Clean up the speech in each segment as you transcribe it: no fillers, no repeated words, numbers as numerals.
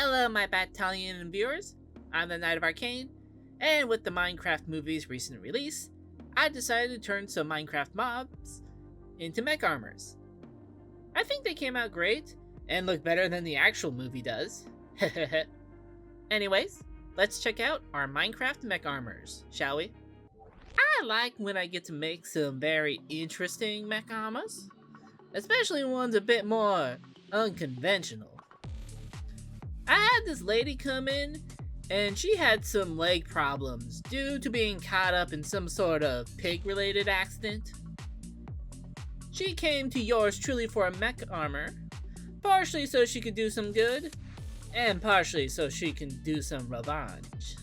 Hello, my battalion viewers. I'm the Knight of Arcane, and with the Minecraft movie's recent release, I decided to turn some Minecraft mobs into Mech Armors. I think they came out great, and look better than the actual movie does. Anyways, let's check out our Minecraft Mech Armors, shall we? I like when I get to make some very interesting Mech Armors, especially ones a bit more unconventional. I had this lady come in, and she had some leg problems due to being caught up in some sort of pig-related accident. She came to yours truly for a mech armor, partially so she could do some good, and partially so she can do some revenge.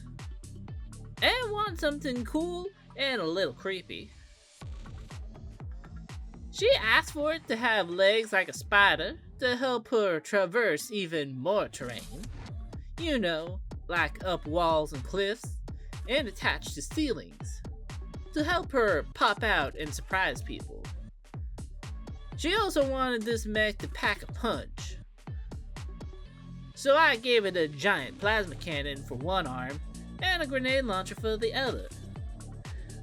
And want something cool and a little creepy. She asked for it to have legs like a spider to help her traverse even more terrain. You know, like up walls and cliffs, and attached to ceilings, to help her pop out and surprise people. She also wanted this mech to pack a punch. So I gave it a giant plasma cannon for one arm, and a grenade launcher for the other.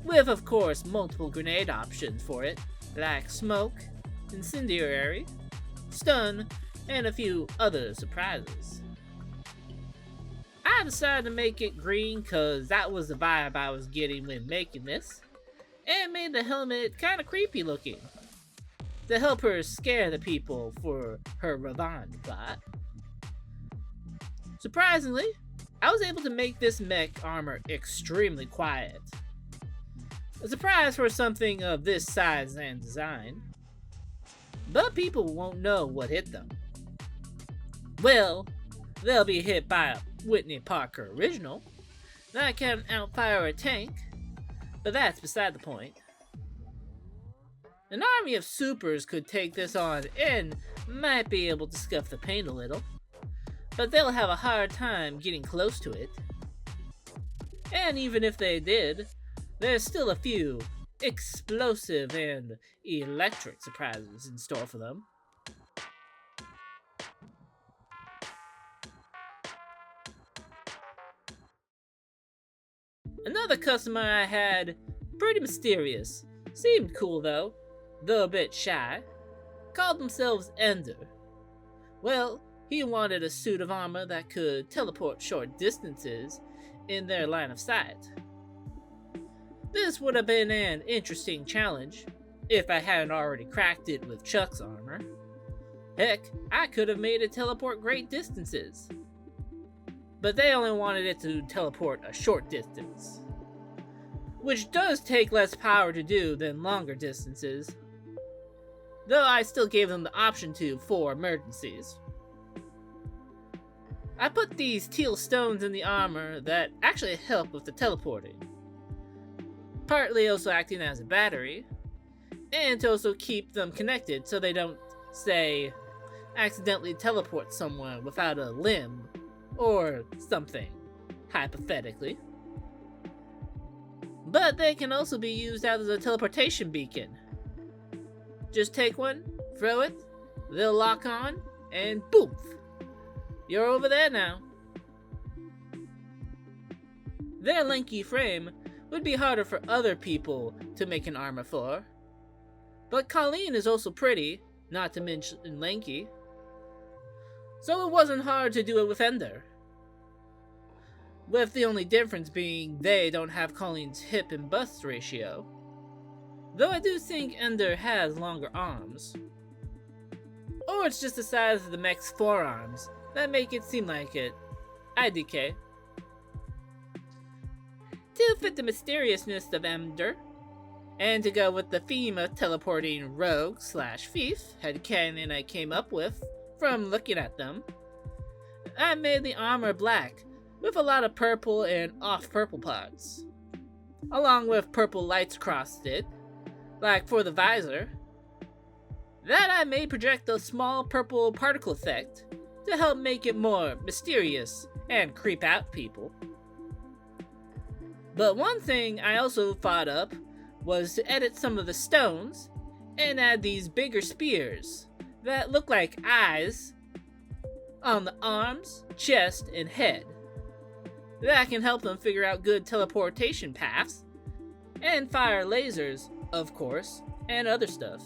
With, of course, multiple grenade options for it, like smoke, incendiary, stun, and a few other surprises. I decided to make it green cause that was the vibe I was getting when making this, and made the helmet kinda creepy looking, to help her scare the people for her revenge plot. Surprisingly, I was able to make this mech armor extremely quiet. A surprise for something of this size and design. But people won't know what hit them. Well, they'll be hit by a Whitney Parker original that can outfire a tank, but that's beside the point. An army of supers could take this on and might be able to scuff the paint a little, but they'll have a hard time getting close to it. And even if they did, there's still a few explosive and electric surprises in store for them. Another customer I had, pretty mysterious, seemed cool though a bit shy, called themselves Ender. Well, he wanted a suit of armor that could teleport short distances in their line of sight. This would have been an interesting challenge, if I hadn't already cracked it with Chuck's armor. Heck, I could have made it teleport great distances. But they only wanted it to teleport a short distance, which does take less power to do than longer distances, though I still gave them the option to for emergencies. I put these teal stones in the armor that actually help with the teleporting, partly also acting as a battery, and to also keep them connected so they don't, say, accidentally teleport somewhere without a limb or something, hypothetically. But they can also be used as a teleportation beacon. Just take one, throw it, they'll lock on, and boom! You're over there now. Their lanky frame would be harder for other people to make an armor for. But Colleen is also pretty, not to mention lanky. So it wasn't hard to do it with Ender. With the only difference being they don't have Colleen's hip and bust ratio. Though I do think Ender has longer arms. Or it's just the size of the mech's forearms that make it seem like it. IDK. To fit the mysteriousness of Ender, and to go with the theme of teleporting rogue/thief headcanon I came up with from looking at them, I made the armor black with a lot of purple and off-purple parts, along with purple lights across it, like for the visor. That I made project a small purple particle effect to help make it more mysterious and creep out people. But one thing I also thought up was to edit some of the stones and add these bigger spears that look like eyes on the arms, chest, and head. That can help them figure out good teleportation paths, and fire lasers, of course, and other stuff.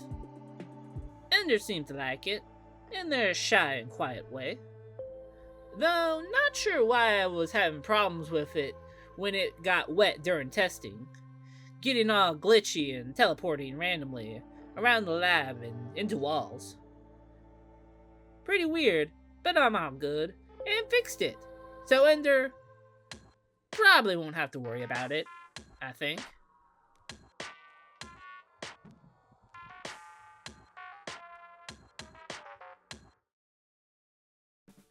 Enders seem to like it, in their shy and quiet way. Though, not sure why I was having problems with it when it got wet during testing, getting all glitchy and teleporting randomly around the lab and into walls. Pretty weird, but I'm good, and fixed it. So Ender probably won't have to worry about it, I think.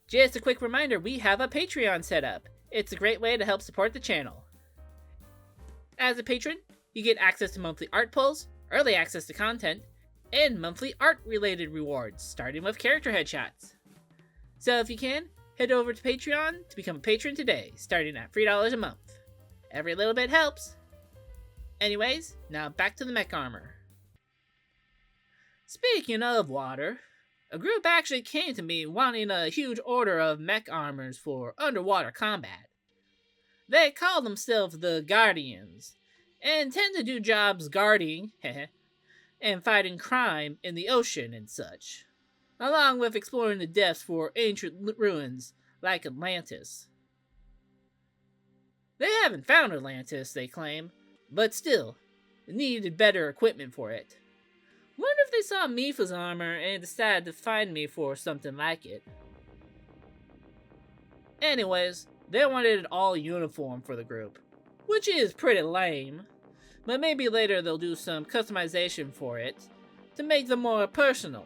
Just a quick reminder, we have a Patreon set up. It's a great way to help support the channel. As a patron, you get access to monthly art polls, early access to content, and monthly art-related rewards, starting with character headshots. So if you can, head over to Patreon to become a patron today, starting at $3 a month. Every little bit helps. Anyways, now back to the mech armor. Speaking of water, a group actually came to me wanting a huge order of mech armors for underwater combat. They call themselves the Guardians, and tend to do jobs guarding and fighting crime in the ocean and such, along with exploring the depths for ancient ruins like Atlantis. They haven't found Atlantis, they claim, but still, needed better equipment for it. Wonder if they saw Mifa's armor and decided to find me for something like it. Anyways, they wanted it all uniform for the group, which is pretty lame, but maybe later they'll do some customization for it to make them more personal.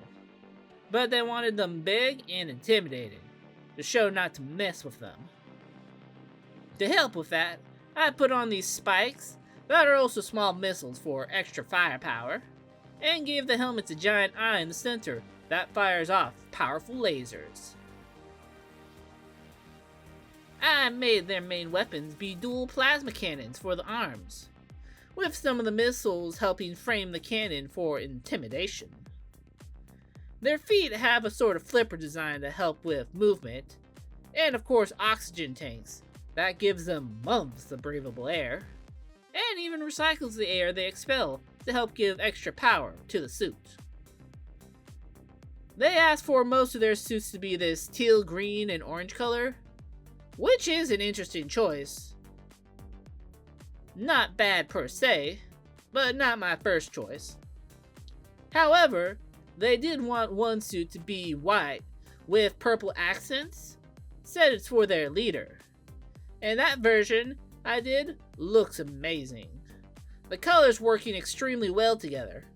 But they wanted them big and intimidating, to show not to mess with them. To help with that, I put on these spikes that are also small missiles for extra firepower, and gave the helmets a giant eye in the center that fires off powerful lasers. I made their main weapons be dual plasma cannons for the arms, with some of the missiles helping frame the cannon for intimidation. Their feet have a sort of flipper design to help with movement, and of course oxygen tanks that gives them months of breathable air, and even recycles the air they expel to help give extra power to the suit. They asked for most of their suits to be this teal, green, and orange color, which is an interesting choice. Not bad per se, but not my first choice. However, they did want one suit to be white with purple accents, said it's for their leader. And that version I did looks amazing. The colors working extremely well together.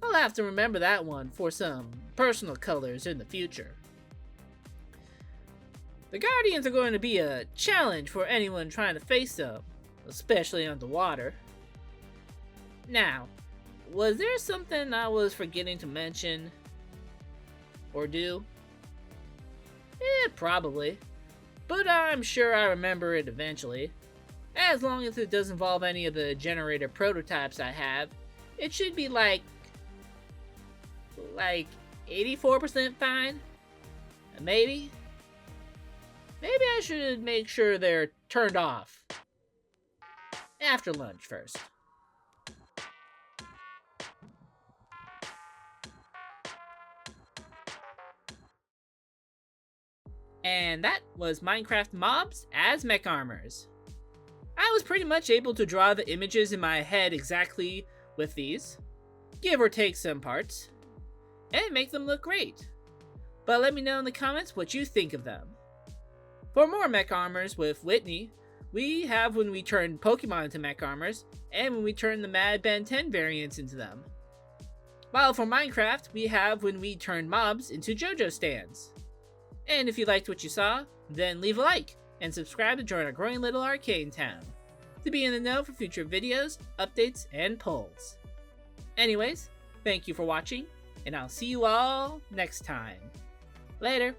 I'll have to remember that one for some personal colors in the future. The Guardians are going to be a challenge for anyone trying to face them, especially underwater. Now, was there something I was forgetting to mention or do? Probably, but I'm sure I remember it eventually. As long as it doesn't involve any of the generator prototypes I have, it should be like 84% fine. Maybe I should make sure they're turned off after lunch first. And that was Minecraft mobs as mech armors. I was pretty much able to draw the images in my head exactly with these, give or take some parts, and make them look great. But let me know in the comments what you think of them. For more mech armors with Whitney, we have when we turn Pokemon into mech armors, and when we turn the Mad Ben 10 variants into them. While for Minecraft, we have when we turn mobs into JoJo stands. And if you liked what you saw, then leave a like, and subscribe to join our growing little Arcane town, to be in the know for future videos, updates, and polls. Anyways, thank you for watching, and I'll see you all next time. Later!